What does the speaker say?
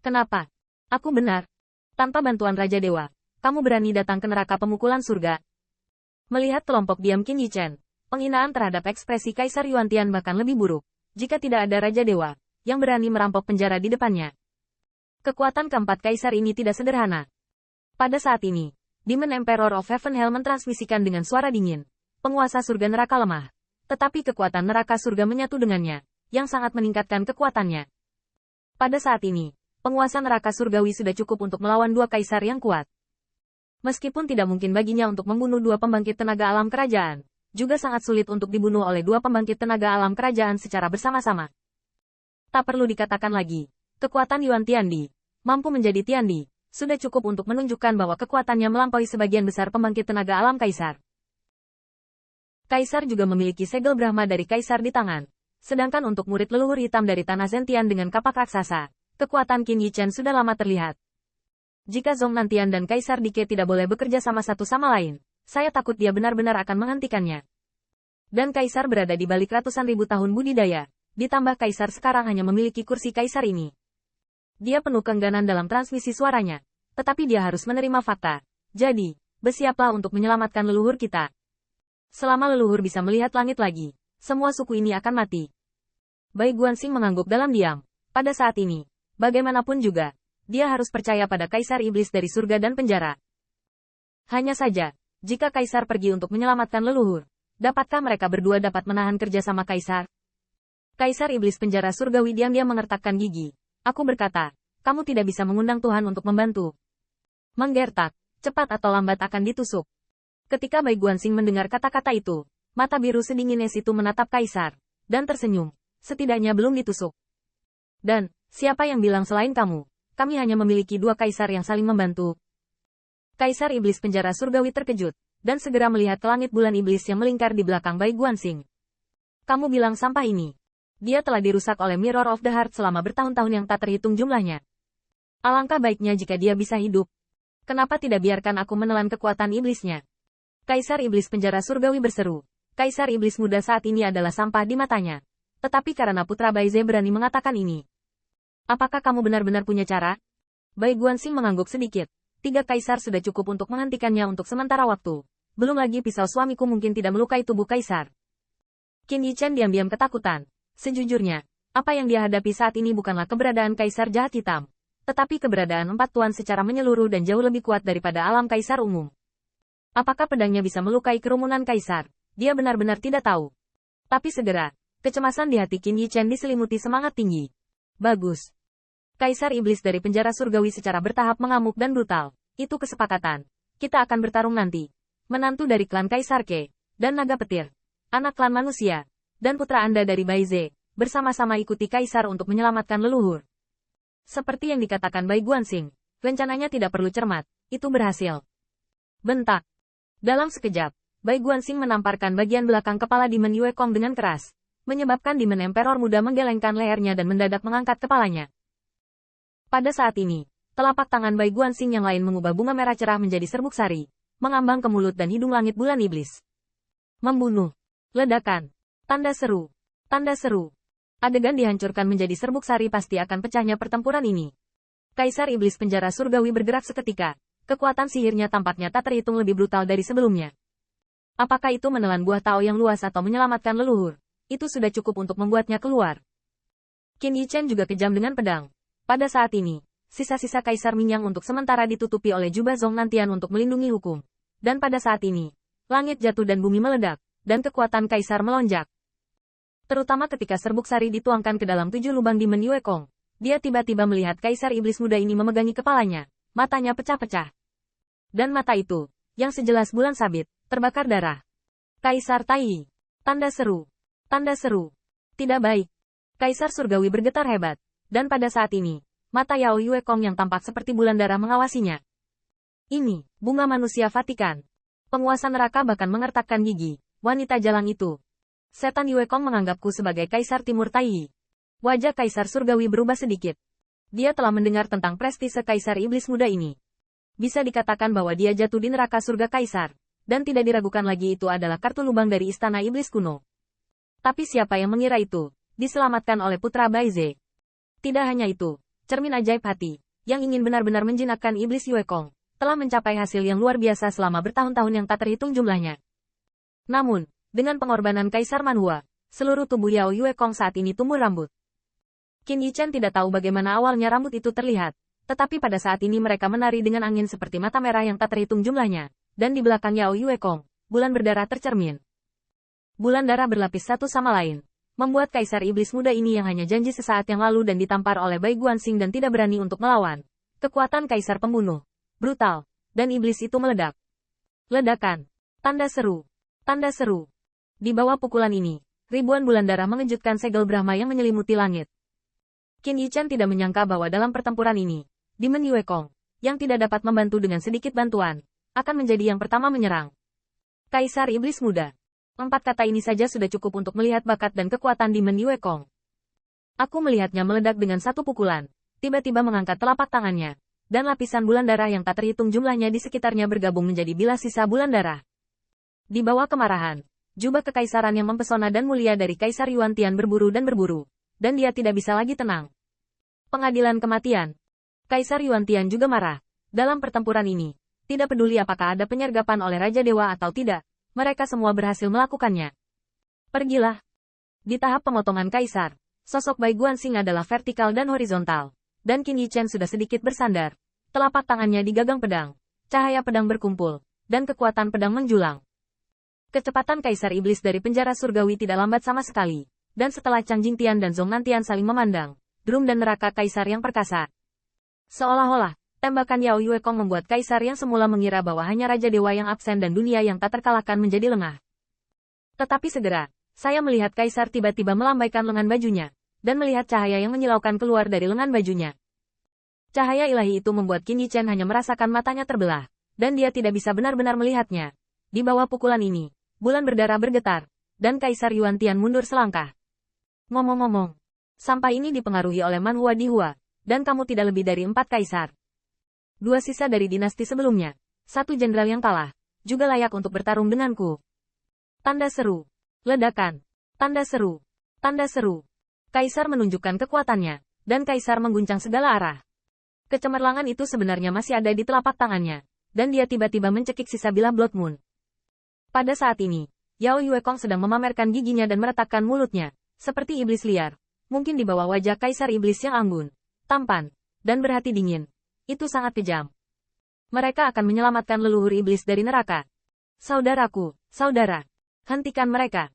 Kenapa? Aku benar. Tanpa bantuan Raja Dewa, kamu berani datang ke neraka pemukulan surga. Melihat kelompok diam Qin Yichen, penghinaan terhadap ekspresi Kaisar Yuantian bahkan lebih buruk, jika tidak ada Raja Dewa, yang berani merampok penjara di depannya. Kekuatan keempat Kaisar ini tidak sederhana. Pada saat ini, Demon Emperor of Heavenhell mentransmisikan dengan suara dingin, penguasa surga neraka lemah, tetapi kekuatan neraka surga menyatu dengannya, yang sangat meningkatkan kekuatannya. Pada saat ini, penguasa neraka surgawi sudah cukup untuk melawan dua kaisar yang kuat. Meskipun tidak mungkin baginya untuk membunuh dua pembangkit tenaga alam kerajaan, juga sangat sulit untuk dibunuh oleh dua pembangkit tenaga alam kerajaan secara bersama-sama. Tak perlu dikatakan lagi, kekuatan Yuan Tiandi, mampu menjadi Tiandi, sudah cukup untuk menunjukkan bahwa kekuatannya melampaui sebagian besar pembangkit tenaga alam kaisar. Kaisar juga memiliki segel Brahma dari kaisar di tangan, sedangkan untuk murid leluhur hitam dari tanah Zentian dengan kapak raksasa, kekuatan Qin Yichen sudah lama terlihat. Jika Zhong Nantian dan Kaisar Dike tidak boleh bekerja sama satu sama lain, saya takut dia benar-benar akan menghentikannya. Dan Kaisar berada di balik ratusan ribu tahun budidaya, ditambah Kaisar sekarang hanya memiliki kursi Kaisar ini. Dia penuh keengganan dalam transmisi suaranya, tetapi dia harus menerima fakta. Jadi, bersiaplah untuk menyelamatkan leluhur kita. Selama leluhur bisa melihat langit lagi, semua suku ini akan mati. Bai Guanxing mengangguk dalam diam. Pada saat ini, bagaimanapun juga, dia harus percaya pada Kaisar Iblis dari surga dan penjara. Hanya saja, jika Kaisar pergi untuk menyelamatkan leluhur, dapatkah mereka berdua dapat menahan kerjasama Kaisar? Kaisar Iblis penjara surgawi diam-diam mengertakkan gigi. Aku berkata, kamu tidak bisa mengundang Tuhan untuk membantu. Menggertak, cepat atau lambat akan ditusuk. Ketika Bai Guanxing mendengar kata-kata itu, mata biru sedingin es itu menatap Kaisar, dan tersenyum, setidaknya belum ditusuk. Dan, siapa yang bilang selain kamu? Kami hanya memiliki dua kaisar yang saling membantu. Kaisar Iblis penjara surgawi terkejut, dan segera melihat ke langit bulan iblis yang melingkar di belakang Bai Guanxing. Kamu bilang sampah ini. Dia telah dirusak oleh Mirror of the Heart selama bertahun-tahun yang tak terhitung jumlahnya. Alangkah baiknya jika dia bisa hidup. Kenapa tidak biarkan aku menelan kekuatan iblisnya? Kaisar Iblis penjara surgawi berseru. Kaisar Iblis muda saat ini adalah sampah di matanya. Tetapi karena putra Baize berani mengatakan ini. Apakah kamu benar-benar punya cara? Bai Guanxing mengangguk sedikit. 3 kaisar sudah cukup untuk menghentikannya untuk sementara waktu. Belum lagi pisau suamiku mungkin tidak melukai tubuh kaisar. Qin Yichen diam-diam ketakutan. Sejujurnya, apa yang dia hadapi saat ini bukanlah keberadaan kaisar jahat hitam, tetapi keberadaan 4 tuan secara menyeluruh dan jauh lebih kuat daripada alam kaisar umum. Apakah pedangnya bisa melukai kerumunan kaisar? Dia benar-benar tidak tahu. Tapi segera, kecemasan di hati Qin Yichen diselimuti semangat tinggi. Bagus. Kaisar Iblis dari penjara surgawi secara bertahap mengamuk dan brutal. Itu kesepakatan. Kita akan bertarung nanti. Menantu dari klan Kaisar Ke, dan naga petir. Anak klan manusia, dan putra Anda dari Baize, bersama-sama ikuti Kaisar untuk menyelamatkan leluhur. Seperti yang dikatakan Bai Guanxing, rencananya tidak perlu cermat, itu berhasil. Bentak. Dalam sekejap, Bai Guanxing menamparkan bagian belakang kepala Demon Yue Kong dengan keras, menyebabkan Demon Emperor muda menggelengkan lehernya dan mendadak mengangkat kepalanya. Pada saat ini, telapak tangan Bai Guanxing yang lain mengubah bunga merah cerah menjadi serbuk sari, mengambang ke mulut dan hidung langit bulan iblis. Membunuh. Ledakan. Tanda seru. Tanda seru. Adegan dihancurkan menjadi serbuk sari pasti akan pecahnya pertempuran ini. Kaisar Iblis penjara surgawi bergerak seketika. Kekuatan sihirnya tampaknya tak terhitung lebih brutal dari sebelumnya. Apakah itu menelan buah Tao yang luas atau menyelamatkan leluhur? Itu sudah cukup untuk membuatnya keluar. Qin Yichen juga kejam dengan pedang. Pada saat ini, sisa-sisa Kaisar Minyang untuk sementara ditutupi oleh jubah Zhong Nantian untuk melindungi hukum. Dan pada saat ini, langit jatuh dan bumi meledak, dan kekuatan Kaisar melonjak. Terutama ketika serbuk sari dituangkan ke dalam 7 lubang Demon Yue Kong. Dia tiba-tiba melihat Kaisar Iblis muda ini memegangi kepalanya. Matanya pecah-pecah. Dan mata itu, yang sejelas bulan sabit, terbakar darah. Kaisar Tai. Tanda seru. Tanda seru. Tidak baik. Kaisar surgawi bergetar hebat. Dan pada saat ini, mata Yao Yue Kong yang tampak seperti bulan darah mengawasinya. Ini, bunga manusia Vatikan. Penguasa neraka bahkan mengertakkan gigi. Wanita jalang itu. Setan Yue Kong menganggapku sebagai Kaisar Timur Tai. Wajah Kaisar surgawi berubah sedikit. Dia telah mendengar tentang prestise Kaisar Iblis muda ini. Bisa dikatakan bahwa dia jatuh di neraka surga Kaisar. Dan tidak diragukan lagi itu adalah kartu lubang dari istana iblis kuno. Tapi siapa yang mengira itu diselamatkan oleh putra Baize? Tidak hanya itu, cermin ajaib hati, yang ingin benar-benar menjinakkan iblis Yue Kong, telah mencapai hasil yang luar biasa selama bertahun-tahun yang tak terhitung jumlahnya. Namun, dengan pengorbanan Kaisar Manhua, seluruh tubuh Yao Yue Kong saat ini tumbuh rambut. Qin Yichen tidak tahu bagaimana awalnya rambut itu terlihat, tetapi pada saat ini mereka menari dengan angin seperti mata merah yang tak terhitung jumlahnya, dan di belakang Yao Yue Kong, bulan berdarah tercermin. Bulan darah berlapis satu sama lain, membuat Kaisar Iblis Muda ini yang hanya janji sesaat yang lalu dan ditampar oleh Bai Guanxing dan tidak berani untuk melawan. Kekuatan Kaisar Pembunuh, brutal, dan iblis itu meledak. Ledakan. Tanda seru. Tanda seru. Di bawah pukulan ini, ribuan bulan darah mengejutkan segel Brahma yang menyelimuti langit. Qin Yichen tidak menyangka bahwa dalam pertempuran ini, Demon Yue Kong, yang tidak dapat membantu dengan sedikit bantuan, akan menjadi yang pertama menyerang. Kaisar Iblis Muda. 4 kata ini saja sudah cukup untuk melihat bakat dan kekuatan Demon Yue Kong. Aku melihatnya meledak dengan satu pukulan, tiba-tiba mengangkat telapak tangannya, dan lapisan bulan darah yang tak terhitung jumlahnya di sekitarnya bergabung menjadi bilas sisa bulan darah. Di bawah kemarahan, jubah kekaisaran yang mempesona dan mulia dari Kaisar Yuan Tian berburu, dan dia tidak bisa lagi tenang. Pengadilan kematian. Kaisar Yuan Tian juga marah. Dalam pertempuran ini, tidak peduli apakah ada penyergapan oleh Raja Dewa atau tidak, mereka semua berhasil melakukannya. Pergilah. Di tahap pemotongan Kaisar, sosok Bai Guanxing adalah vertikal dan horizontal, dan Qin Yichen sudah sedikit bersandar. Telapak tangannya digagang pedang, cahaya pedang berkumpul, dan kekuatan pedang menjulang. Kecepatan Kaisar Iblis dari penjara surgawi tidak lambat sama sekali, dan setelah Chang Jingtian dan Zhong Nantian saling memandang, drum dan neraka Kaisar yang perkasa. Seolah-olah, tembakan Yao Yue Kong membuat Kaisar yang semula mengira bahwa hanya Raja Dewa yang absen dan dunia yang tak terkalahkan menjadi lengah. Tetapi segera, saya melihat Kaisar tiba-tiba melambaikan lengan bajunya, dan melihat cahaya yang menyilaukan keluar dari lengan bajunya. Cahaya ilahi itu membuat Qin Yichen hanya merasakan matanya terbelah, dan dia tidak bisa benar-benar melihatnya. Di bawah pukulan ini, bulan berdarah bergetar, dan Kaisar Yuan Tian mundur selangkah. Ngomong-ngomong, sampai ini dipengaruhi oleh Manhua Dihua, dan kamu tidak lebih dari 4 kaisar. 2 sisa dari dinasti sebelumnya, 1 jenderal yang kalah, juga layak untuk bertarung denganku. Tanda seru. Ledakan. Tanda seru. Tanda seru. Kaisar menunjukkan kekuatannya, dan Kaisar mengguncang segala arah. Kecemerlangan itu sebenarnya masih ada di telapak tangannya, dan dia tiba-tiba mencekik sisa bilah Blood Moon. Pada saat ini, Yao Yue Kong sedang memamerkan giginya dan meretakkan mulutnya, seperti iblis liar, mungkin di bawah wajah Kaisar Iblis yang anggun, tampan, dan berhati dingin. Itu sangat kejam. Mereka akan menyelamatkan leluhur iblis dari neraka. Saudaraku, saudara, hentikan mereka.